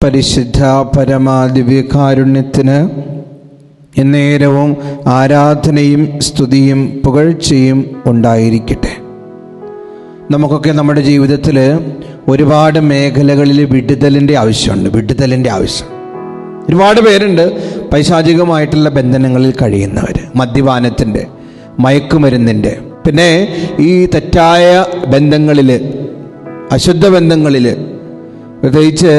പരിശുദ്ധ പരമാദിവ്യകാരുണ്യത്തിന് എന്നേരവും ആരാധനയും സ്തുതിയും പുകഴ്ചയും ഉണ്ടായിരിക്കട്ടെ. നമുക്കൊക്കെ നമ്മുടെ ജീവിതത്തിൽ ഒരുപാട് മേഖലകളിൽ വിടുതലിൻ്റെ ആവശ്യം. ഒരുപാട് പേരുണ്ട് പൈശാചികമായിട്ടുള്ള ബന്ധനങ്ങളിൽ കഴിയുന്നവർ, മദ്യപാനത്തിൻ്റെ, മയക്കുമരുന്നിൻ്റെ, പിന്നെ ഈ തെറ്റായ ബന്ധങ്ങളിൽ, അശുദ്ധ ബന്ധങ്ങളിൽ, പ്രത്യേകിച്ച്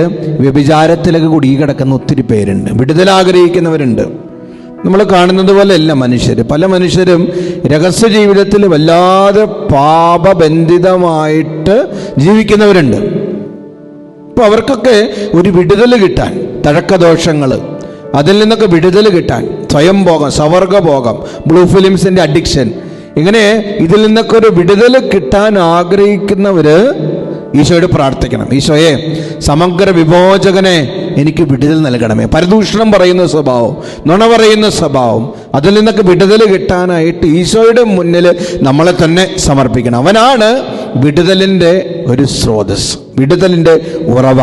വ്യഭിചാരത്തിലൊക്കെ കുടുങ്ങിക്കിടക്കുന്ന ഒത്തിരി പേരുണ്ട്. വിടുതൽ ആഗ്രഹിക്കുന്നവരുണ്ട്. നമ്മൾ കാണുന്നത് പോലെയല്ല പല മനുഷ്യരും രഹസ്യ ജീവിതത്തിൽ വല്ലാതെ പാപബന്ധിതമായിട്ട് ജീവിക്കുന്നവരുണ്ട്. അപ്പോൾ അവർക്കൊക്കെ ഒരു വിടുതൽ കിട്ടാൻ, തഴക്കദോഷങ്ങൾ, അതിൽ നിന്നൊക്കെ വിടുതൽ കിട്ടാൻ, സ്വയംഭോഗം, സവർഗഭോഗം, ബ്ലൂ ഫിലിംസിൻ്റെ അഡിക്ഷൻ, ഇങ്ങനെ ഇതിൽ നിന്നൊക്കെ ഒരു വിടുതൽ കിട്ടാൻ ആഗ്രഹിക്കുന്നവർ ഈശോയോട് പ്രാർത്ഥിക്കണം. ഈശോയെ, സമഗ്ര വിമോചകനെ എനിക്ക് വിടുതൽ നൽകണമേ. പരദൂഷണം പറയുന്ന സ്വഭാവം, നുണ പറയുന്ന സ്വഭാവം, അതിൽ നിന്നൊക്കെ വിടുതൽ കിട്ടാനായിട്ട് ഈശോയുടെ മുന്നിൽ നമ്മളെ തന്നെ സമർപ്പിക്കണം. അവനാണ് വിടുതലിൻ്റെ ഒരു സ്രോതസ്, വിടുതലിൻ്റെ ഉറവ.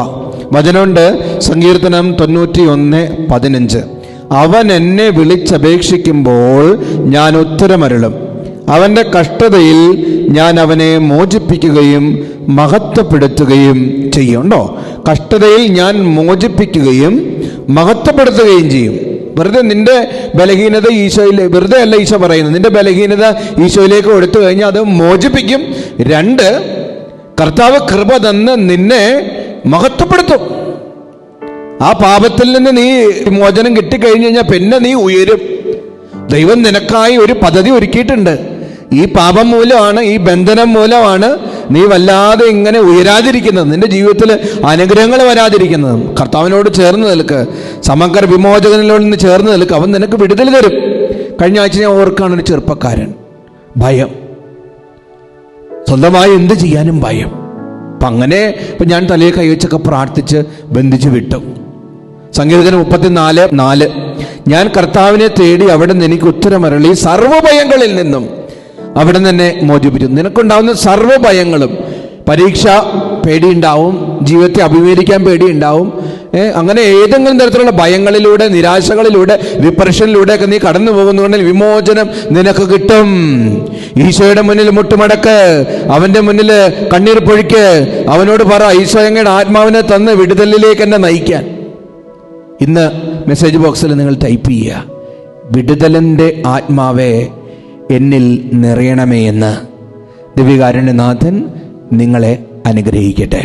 വചനമുണ്ട്, സങ്കീർത്തനം 91:15. അവൻ എന്നെ വിളിച്ചപേക്ഷിക്കുമ്പോൾ ഞാൻ ഉത്തരമരുളും. അവൻ്റെ കഷ്ടതയിൽ ഞാൻ അവനെ മോചിപ്പിക്കുകയും മഹത്വപ്പെടുത്തുകയും ചെയ്യുന്നുണ്ടോ? കഷ്ടതയിൽ ഞാൻ മോചിപ്പിക്കുകയും മഹത്വപ്പെടുത്തുകയും ചെയ്യും. വെറുതെ നിന്റെ ബലഹീനത വെറുതെ അല്ല ഈശോ പറയുന്നത്. നിന്റെ ബലഹീനത ഈശോയിലേക്ക് കൊടുത്തു കഴിഞ്ഞാൽ അത് മോചിപ്പിക്കും. 2, കർത്താവ് കൃപ തന്ന് നിന്നെ മഹത്വപ്പെടുത്തും. ആ പാപത്തിൽ നിന്ന് നീ മോചനം കിട്ടിക്കഴിഞ്ഞു കഴിഞ്ഞാൽ പിന്നെ നീ ഉയരും. ദൈവം നിനക്കായി ഒരു പദ്ധതി ഒരുക്കിയിട്ടുണ്ട്. ഈ പാപം മൂലമാണ്, ഈ ബന്ധനം മൂലമാണ് നീ വല്ലാതെ ഇങ്ങനെ ഉയരാതിരിക്കുന്നത്, നിന്റെ ജീവിതത്തിൽ അനുഗ്രഹങ്ങൾ വരാതിരിക്കുന്നത്. കർത്താവിനോട് ചേർന്ന് നിൽക്ക്, സമഗ്ര വിമോചകനിലോട് നിന്ന് ചേർന്ന് നിൽക്ക്. അവൻ നിനക്ക് വിടുതൽ തരും. കഴിഞ്ഞ ആഴ്ച ഞാൻ ഓർക്കാണ്, ഒരു ചെറുപ്പക്കാരൻ, ഭയം, സ്വന്തമായി എന്ത് ചെയ്യാനും ഭയം. അപ്പം അങ്ങനെ ഇപ്പം ഞാൻ തലയെ കൈവച്ചൊക്കെ പ്രാർത്ഥിച്ച് ബന്ധിച്ച് വിട്ടു. സങ്കീർത്തനം 34:4. ഞാൻ കർത്താവിനെ തേടി അവിടെ നിന്ന് എനിക്ക് ഉത്തരമരുളി, സർവ്വഭയങ്ങളിൽ നിന്നും അവിടെ നിന്ന് എന്നെ മോചിപ്പിച്ചു. നിനക്കുണ്ടാവുന്ന സർവ്വഭയങ്ങളും, പരീക്ഷ പേടിയുണ്ടാവും, ജീവിതത്തെ അഭിമുഖീകരിക്കാൻ പേടിയുണ്ടാവും, അങ്ങനെ ഏതെങ്കിലും തരത്തിലുള്ള ഭയങ്ങളിലൂടെ, നിരാശകളിലൂടെ, ഡിപ്രഷനിലൂടെയൊക്കെ നീ കടന്നു പോകുന്നുണ്ടെങ്കിൽ വിമോചനം നിനക്ക് കിട്ടും. ഈശോയുടെ മുന്നിൽ മുട്ടുമടക്ക്, അവൻ്റെ മുന്നിൽ കണ്ണീർ പൊഴിക്ക്, അവനോട് പറ, ഈശോ അങ്ങയുടെ ആത്മാവിനെ തന്ന് വിടുതലിലേക്ക് എന്നെ നയിക്കാൻ. ഇന്ന് മെസ്സേജ് ബോക്സിൽ നിങ്ങൾ ടൈപ്പ് ചെയ്യുക, വിടുതലിൻ്റെ ആത്മാവേ എന്നിൽ നിറയണമേ എന്ന്. ദിവ്യകാരുണ്യനാഥൻ നിങ്ങളെ അനുഗ്രഹിക്കട്ടെ.